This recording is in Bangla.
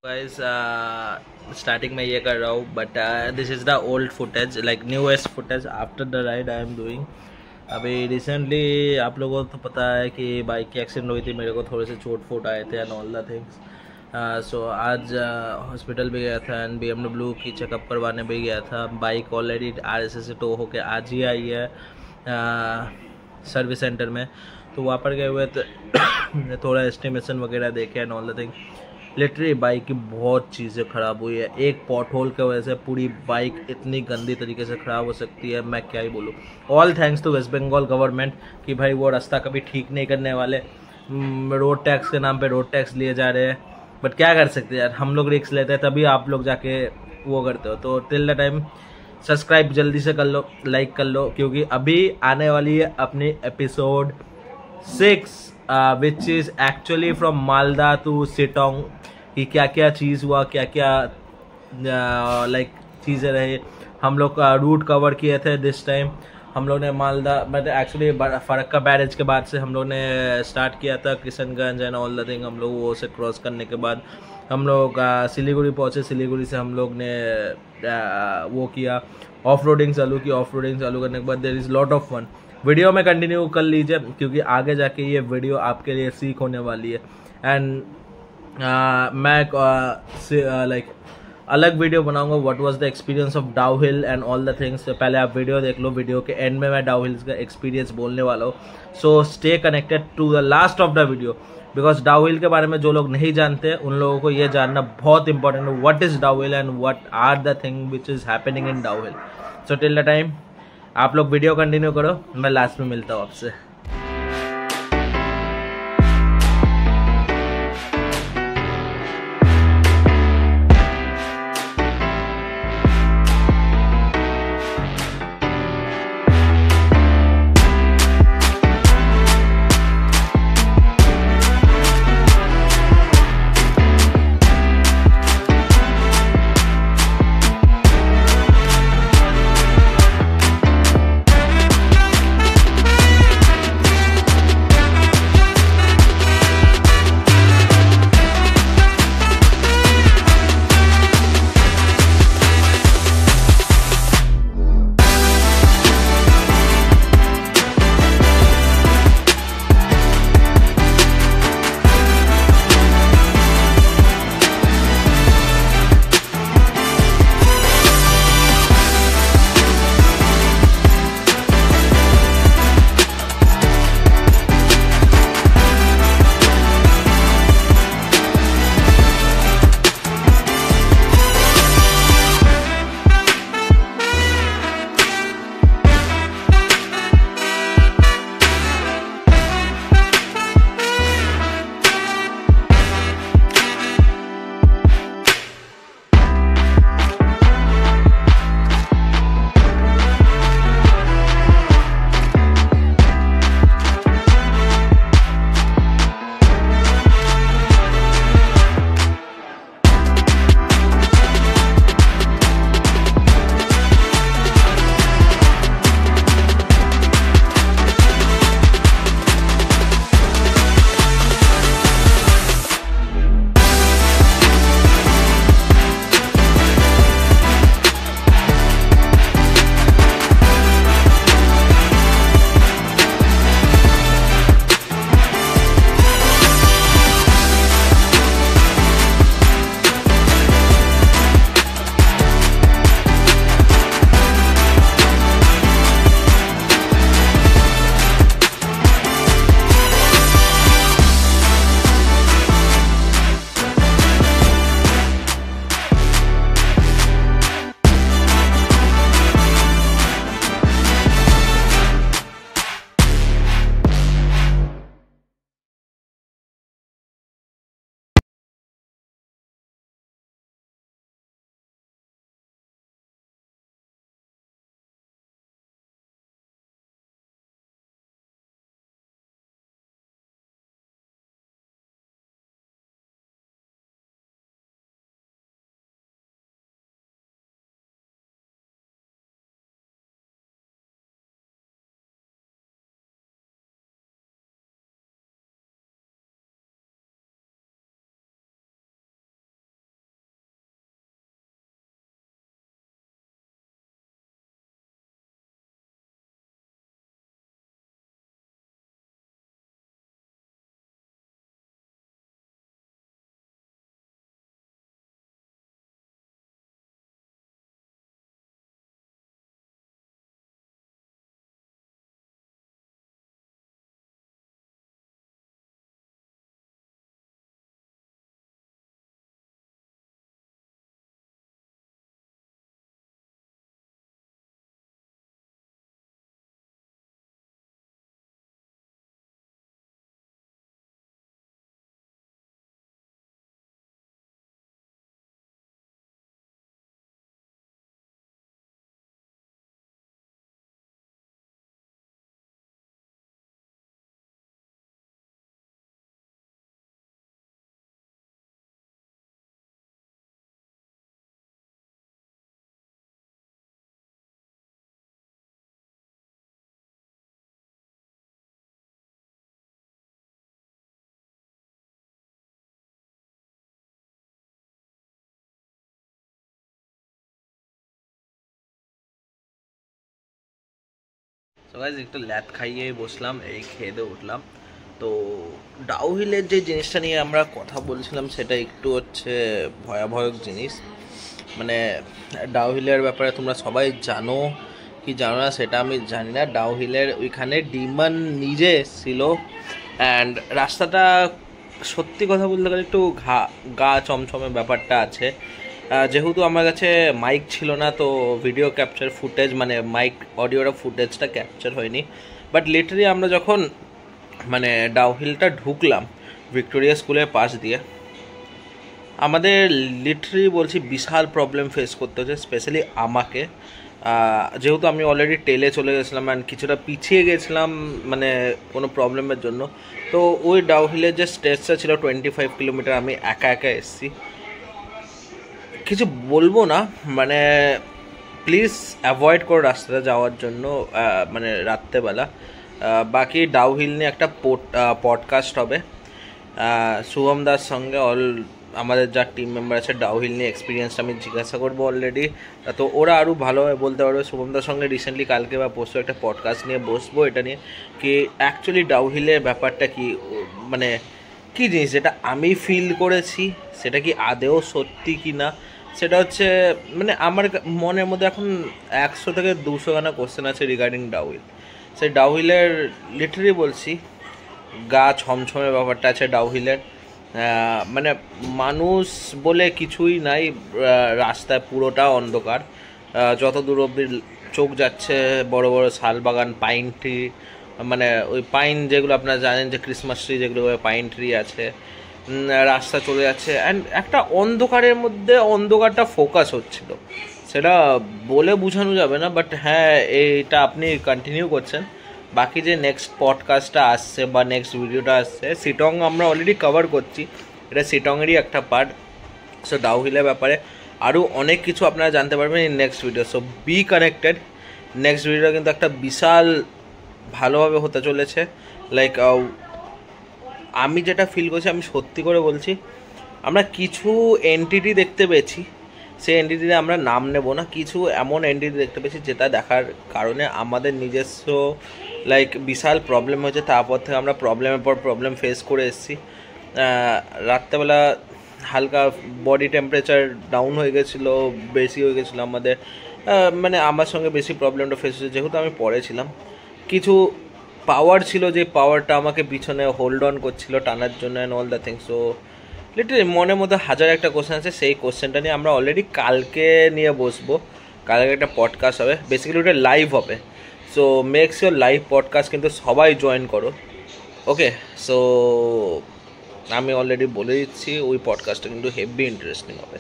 गाइस स्टार्टिंग में ये कर रहा हूँ but this is the old footage like newest footage after the ride I am doing. अभी रिसेंटली आप लोगों को तो पता है कि बाइक की एक्सीडेंट हुई थी, मेरे को थोड़े से चोट फोट आए थे एंड ऑल द थिंग्स। सो आज हॉस्पिटल भी गया था एंड BMW की चेकअप करवाने भी गया था। बाइक ऑलरेडी RSS से टो होके आज ही आई है सर्विस सेंटर में, तो वहाँ पर गए हुए तो थोड़ा एस्टिमेशन वगैरह देखे and all the thing. Literally bike की बहुत चीज़ें ख़राब हुई है। एक पॉट होल की वजह से पूरी बाइक इतनी गंदी तरीके से ख़राब हो सकती है, मैं क्या ही बोलूँ। All thanks to West Bengal government कि भाई वो रास्ता कभी ठीक नहीं करने वाले। रोड टैक्स के नाम पे रोड टैक्स लिए जा रहे हैं, बट क्या कर सकते हैं यार, हम लोग रिस्क लेते हैं तभी आप लोग जाके वो करते हो। तो टिल द टाइम सब्सक्राइब जल्दी से कर लो, लाइक कर लो, क्योंकि अभी आने वाली है अपनी episode 6 which is actually from Malda to Sittong. कि क्या क्या चीज़ हुआ, क्या क्या लाइक चीज़ें रहे। हम लोग रूट कवर किए थे दिस टाइम। हम लोग ने मालदा मतलब एक्चुअली फरक्का बैरेज के बाद से हम लोग ने स्टार्ट किया था Kishanganj and all the thing. हम लोग वो से क्रॉस करने के बाद हम लोग सिलीगुड़ी पहुँचे। सिलीगुड़ी से हम लोग ने वो किया, ऑफ रोडिंग चालू की। ऑफ रोडिंग चालू करने के बाद there is lot of fun. Video में कंटिन्यू कर लीजिए क्योंकि आगे जाके ये वीडियो आपके लिए सीख होने वाली है। एंड मैं लाइक अलग वीडियो बनाऊंगा what was the experience of downhill and all the things. पहले आप वीडियो देख लो, वीडियो के एंड में मैं डाउहिल्स का एक्सपीरियंस बोलने वाला हूँ। So stay connected to the last of the video because downhill के बारे में जो लोग नहीं जानते उन लोगों को ये जानना बहुत इंपॉर्टेंट है, what is downhill and what are the thing which is happening in downhill. So till the time आप लोग वीडियो कंटिन्यू करो, मैं लास्ट में मिलता हूँ आपसे। সো গাইস একটু ল্যাদ খাইয়ে বসলাম, এই খেয়ে দিয়ে উঠলাম। তো ডাউহিলের যে জিনিসটা নিয়ে আমরা কথা বলছিলাম সেটা একটু হচ্ছে ভয়াবহ জিনিস। মানে ডাউহিলের ব্যাপারে তোমরা সবাই জানো কি জানো না সেটা আমি জানি না। ডাউহিলের ওইখানে ডিমন নিজে এসেছিল অ্যান্ড রাস্তাটা সত্যি কথা বলতে গেলে একটু গা চমচমে ব্যাপারটা আছে। যেহেতু আমার কাছে মাইক ছিল না তো ভিডিও ক্যাপচার ফুটেজ মানে মাইক অডিওটা ফুটেজটা ক্যাপচার হয়নি। বাট লিটারালি আমরা যখন মানে ডাউহিলটা ঢুকলাম ভিক্টোরিয়া স্কুলের পাশ দিয়ে, আমাদের লিটারালি বলছি বিশাল প্রবলেম ফেস করতে হচ্ছে, স্পেশালি আমাকে। যেহেতু আমি অলরেডি টেলে চলে গেছিলাম অ্যান্ড কিছুটা পিছিয়ে গেছিলাম মানে কোনো প্রবলেমের জন্য। তো ওই ডাউহিলের যে স্টেজটা ছিল 25 কিলোমিটার আমি একা একা এসেছি। কিছু বলবো না, মানে প্লিজ অ্যাভয়েড করো রাস্তাটা যাওয়ার জন্য মানে রাত্রেবেলা। বাকি ডাউহিল নিয়ে একটা পডকাস্ট হবে শুভম দার সঙ্গে। আমাদের যা টিম মেম্বার আছে ডাউহিল নিয়ে এক্সপিরিয়েন্সটা আমি জিজ্ঞাসা করবো অলরেডি, তো ওরা আরও ভালোভাবে বলতে পারবে। শুভমদার সঙ্গে রিসেন্টলি কালকে বা পরশু একটা পডকাস্ট নিয়ে বসবো এটা নিয়ে, কি অ্যাকচুয়ালি ডাউহিলের ব্যাপারটা কি, মানে কী জিনিস যেটা আমি ফিল করেছি সেটা কি আদেও সত্যি কি না, সেটা হচ্ছে মানে আমার মনের মধ্যে এখন 100 থেকে 200 খানা কোশ্চেন আছে রিগার্ডিং ডাউহিল। সেই ডাউহিলের লিটারালি বলছি গা ছমছমে ব্যাপারটা আছে ডাউহিলের। মানে মানুষ বলে কিছুই নাই, রাস্তায় পুরোটা অন্ধকার। যত দূর অব্দি চোখ যাচ্ছে বড় বড় শালবাগান, পাইন ট্রি, মানে ওই পাইন যেগুলো আপনারা জানেন যে ক্রিসমাস ট্রি যেগুলো পাইন ট্রি আছে, রাস্তা চলে যাচ্ছে অ্যান্ড একটা অন্ধকারের মধ্যে অন্ধকারটা ফোকাস হচ্ছিল, সেটা বলে বোঝানো যাবে না। বাট হ্যাঁ এইটা আপনি কন্টিনিউ করছেন। বাকি যে নেক্সট পডকাস্টটা আসছে বা নেক্সট ভিডিওটা আসছে, সিটং আমরা অলরেডি কভার করছি, এটা সিটংয়েরই একটা পার্ট। সো ডাউহিলের ব্যাপারে আরও অনেক কিছু আপনারা জানতে পারবেন in next video. So B connected. Next ভিডিওটা কিন্তু একটা বিশাল ভালোভাবে হতে চলেছে। লাইক আমি যেটা ফিল করছি, আমি সত্যি করে বলছি, আমরা কিছু এন্টিটি দেখতে পেয়েছি, সেই এন্টিটিতে আমরা নাম নেব না, কিছু এমন এন্টিটি দেখতে পেয়েছি যেটা দেখার কারণে আমাদের নিজস্ব লাইক বিশাল প্রবলেম হয়েছে। তারপর থেকে আমরা প্রবলেমের পর প্রবলেম ফেস করে এসেছি। রাত্রেবেলা হালকা বডি টেম্পারেচার ডাউন হয়ে গেছিলো, বেশি হয়ে গেছিলো আমাদের, মানে আমার সঙ্গে বেশি প্রবলেমটা ফেস হয়েছে যেহেতু আমি পড়েছিলাম। কিছু পাওয়ার ছিল যে পাওয়ারটা আমাকে পিছনে হোল্ড অন করছিল টানার জন্য and all the things. So literally মনের মধ্যে হাজার একটা কোশ্চেন আছে, সেই কোশ্চেনটা নিয়ে আমরা অলরেডি কালকে নিয়ে বসবো। কালকে একটা পডকাস্ট হবে, বেসিক্যালি ওটা লাইভ হবে। So make sure live podcast কিন্তু সবাই জয়েন করো, ওকে? সো আমি অলরেডি বলে দিচ্ছি ওই পডকাস্টটা কিন্তু হেভি ইন্টারেস্টিং হবে।